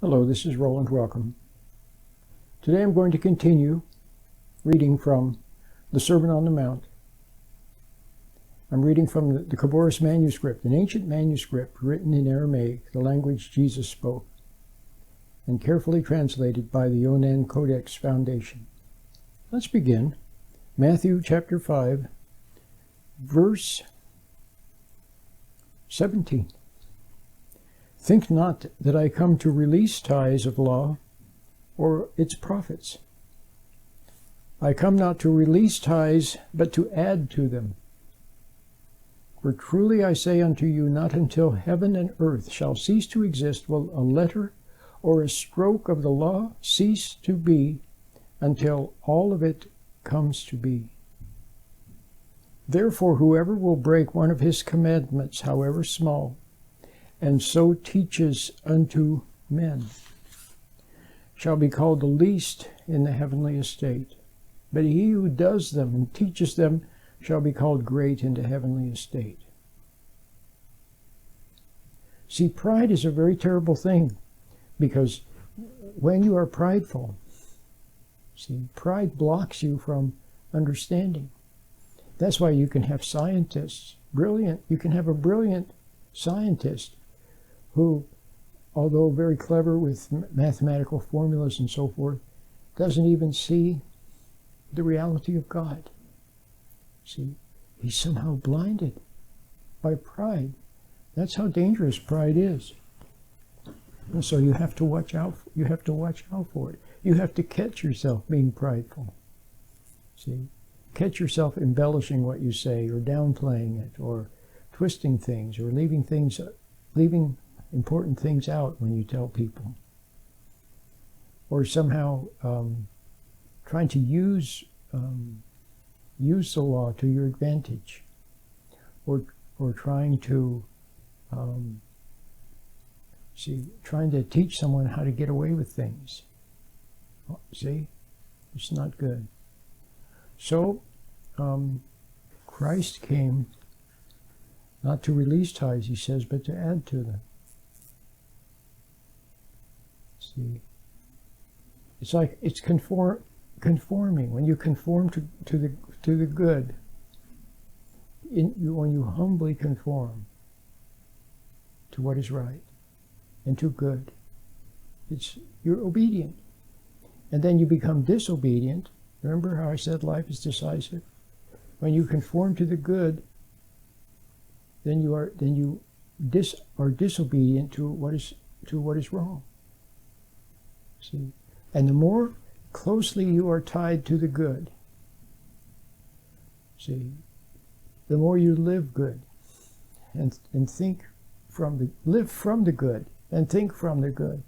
Hello, this is Roland. Welcome. Today I'm going to continue reading from the Sermon on the Mount. I'm reading from the Khaboris Manuscript, an ancient manuscript written in Aramaic, the language Jesus spoke, and carefully translated by the Yonan Codex Foundation. Let's begin. Matthew chapter 5, verse 17. Think not that I come to release ties of law or its prophets. I come not to release ties, but to add to them. For truly I say unto you, not until heaven and earth shall cease to exist will a letter or a stroke of the law cease to be, until all of it comes to be. Therefore whoever will break one of his commandments, however small, and so teaches unto men, shall be called the least in the heavenly estate. But he who does them and teaches them shall be called great in the heavenly estate. See, pride is a very terrible thing, because when you are prideful, see, pride blocks you from understanding. That's why you can have scientists, you can have a brilliant scientist who, although very clever with mathematical formulas and so forth, doesn't even see the reality of God. See, he's somehow blinded by pride. That's how dangerous pride is. And so you have to watch out. You have to watch out for it. You have to catch yourself being prideful. See, catch yourself embellishing what you say, or downplaying it, or twisting things, or leaving important things out when you tell people, or somehow trying to use the law to your advantage, or trying to trying to teach someone how to get away with things. See, it's not good. So Christ came not to release ties, he says, but to add to them. See, it's like it's conforming. When you conform to the good, when you humbly conform to what is right and to good, you're obedient. And then you become disobedient. Remember how I said life is decisive? When you conform to the good, then you are disobedient to what is wrong. See, and the more closely you are tied to the good, see, the more you live good, and live from the good, and think from the good.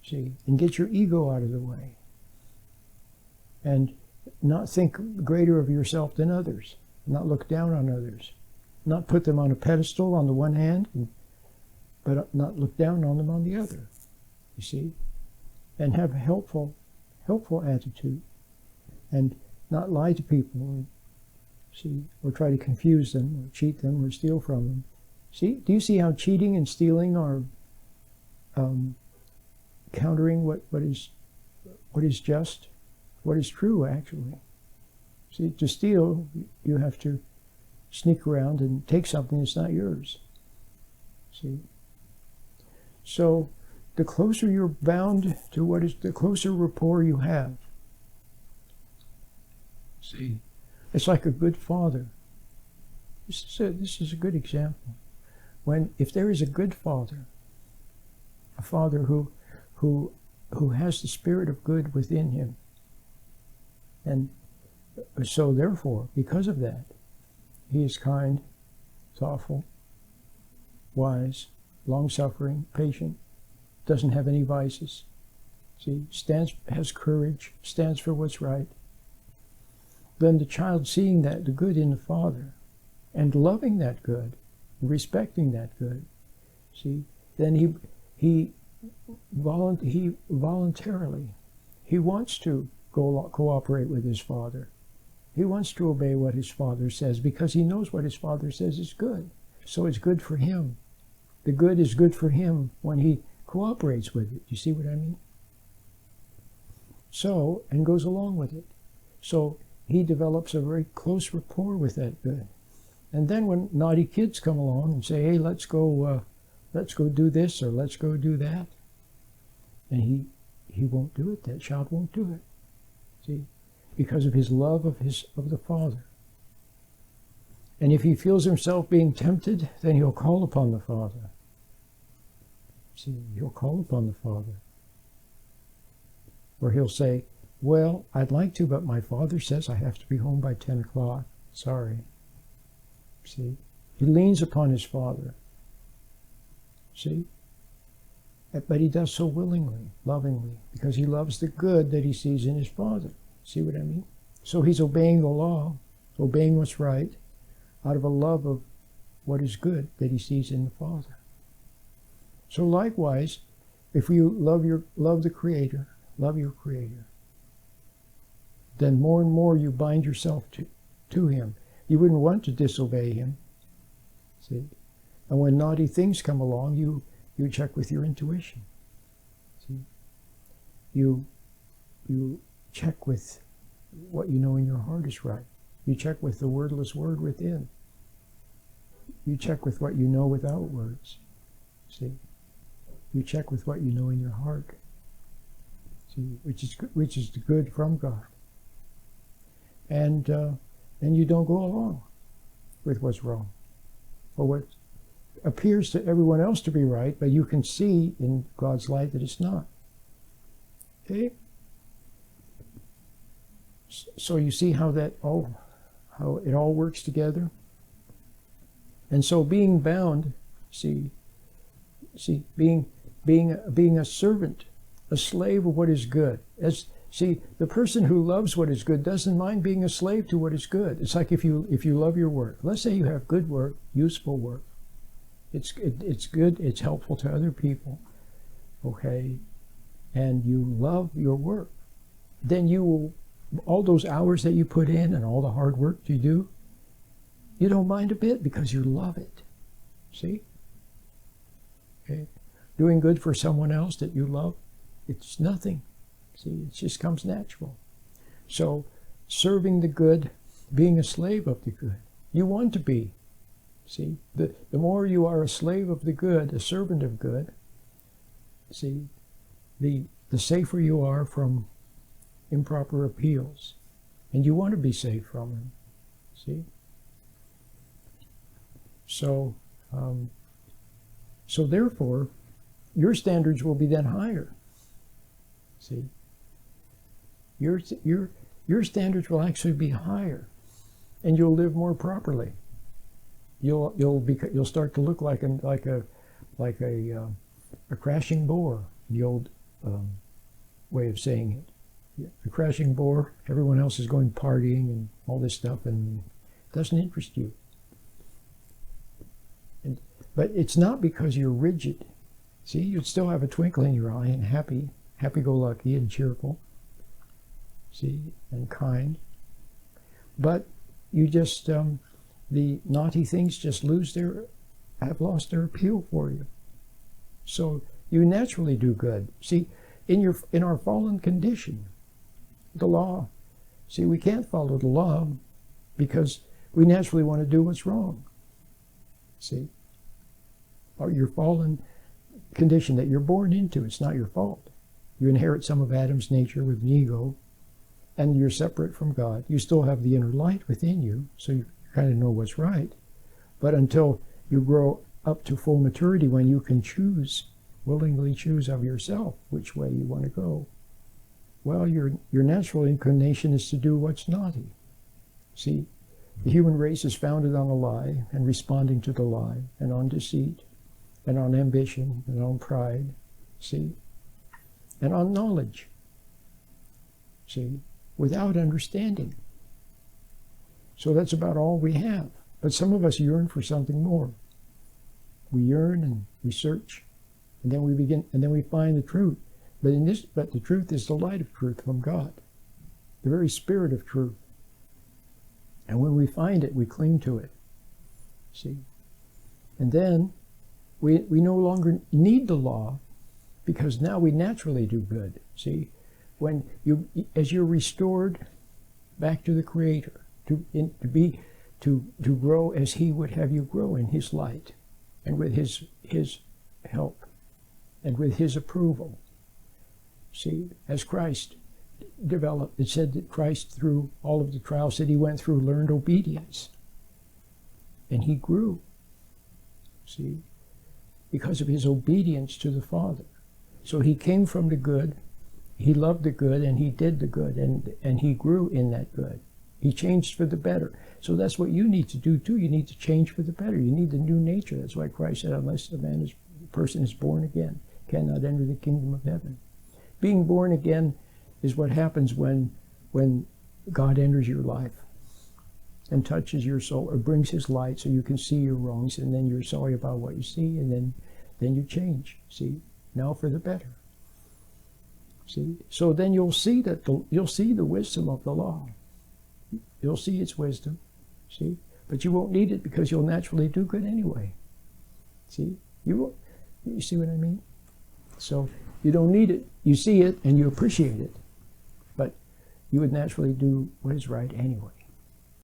See, and get your ego out of the way, and not think greater of yourself than others, not look down on others, not put them on a pedestal on the one hand, but not look down on them on the other, you see, and have a helpful attitude, and not lie to people, or try to confuse them, or cheat them, or steal from them. See, do you see how cheating and stealing are countering what is just, what is true, actually? See, to steal, you have to sneak around and take something that's not yours. See? So, the closer you're bound to the closer rapport you have. See? It's like a good father. This is a good example. If there is a good father, a father who has the spirit of good within him, and so therefore, because of that, he is kind, thoughtful, wise, long-suffering, patient, doesn't have any vices. See, has courage, stands for what's right. Then the child, seeing that, the good in the father, and loving that good, respecting that good, see, then he voluntarily, he wants to cooperate with his father. He wants to obey what his father says, because he knows what his father says is good. So it's good for him. the good is good for him when he cooperates with it. You see what I mean? So, and goes along with it. So he develops a very close rapport with that good. And then when naughty kids come along and say, hey, let's go do this or let's go do that, and he won't do it. That child won't do it. See, because of his love of the Father. And if he feels himself being tempted, then he'll call upon the Father. See, he'll call upon the Father. Or he'll say, well, I'd like to, but my Father says I have to be home by 10 o'clock. Sorry. See, he leans upon his Father. See? But he does so willingly, lovingly, because he loves the good that he sees in his Father. See what I mean? So he's obeying the law, obeying what's right, out of a love of what is good that he sees in the Father. So likewise, if you love the Creator, love your Creator, then more and more you bind yourself to him. You wouldn't want to disobey him. See? And when naughty things come along, you check with your intuition. See? You check with what you know in your heart is right. You check with the wordless word within. You check with what you know without words. See? You check with what you know in your heart. See? Which is the good from God. And you don't go along with what's wrong, or what appears to everyone else to be right, but you can see in God's light that it's not. Okay? So you see how it all works together? And so being bound, being a servant, a slave of what is good. The person who loves what is good doesn't mind being a slave to what is good. It's like if you love your work. Let's say you have good work, useful work. It's good, it's helpful to other people, okay? And you love your work. Then you will, all those hours that you put in and all the hard work you do, you don't mind a bit because you love it. See? Okay? Doing good for someone else that you love, it's nothing. See, it just comes natural. So, serving the good, being a slave of the good. You want to be. See, the more you are a slave of the good, a servant of good, see, the safer you are from improper appeals. And you want to be safe from them. See? So therefore, your standards will be then higher. See? Your standards will actually be higher, and you'll live more properly. You'll start to look like a crashing bore, the old way of saying it. A crashing bore. Everyone else is going partying and all this stuff, and it doesn't interest you. But it's not because you're rigid. See, you'd still have a twinkle in your eye and happy-go-lucky and cheerful. See, and kind. But you just, the naughty things just have lost their appeal for you. So you naturally do good. See, in our fallen condition, the law, see, we can't follow the law because we naturally want to do what's wrong. See? Or your fallen condition that you're born into, it's not your fault. You inherit some of Adam's nature with an ego, and you're separate from God. You still have the inner light within you, so you kind of know what's right. But until you grow up to full maturity, when you can willingly choose of yourself which way you want to go, well, your natural inclination is to do what's naughty. See, the human race is founded on a lie and responding to the lie, and on deceit, and on ambition, and on pride, see, and on knowledge, see, without understanding. So that's about all we have. But some of us yearn for something more. We yearn and we search, and then we find the truth. But the truth is the light of truth from God, the very spirit of truth. And when we find it, we cling to it. See? And then we no longer need the law, because now we naturally do good. See, as you're restored back to the Creator, to grow as He would have you grow in His light, and with His help, and with His approval. See, as Christ developed, it said that Christ, through all of the trials that He went through, learned obedience, and He grew. See, because of His obedience to the Father. So He came from the good, He loved the good, and He did the good, and He grew in that good. He changed for the better. So that's what you need to do too. You need to change for the better. You need the new nature. That's why Christ said, unless the person is born again, cannot enter the kingdom of heaven. Being born again is what happens when God enters your life and touches your soul, or brings His light so you can see your wrongs, and then you're sorry about what you see, and then you change. See, now for the better. See, so then you'll see you'll see the wisdom of the law. You'll see its wisdom. See, but you won't need it, because you'll naturally do good anyway. See, you see what I mean? So you don't need it. You see it and you appreciate it, but you would naturally do what is right anyway.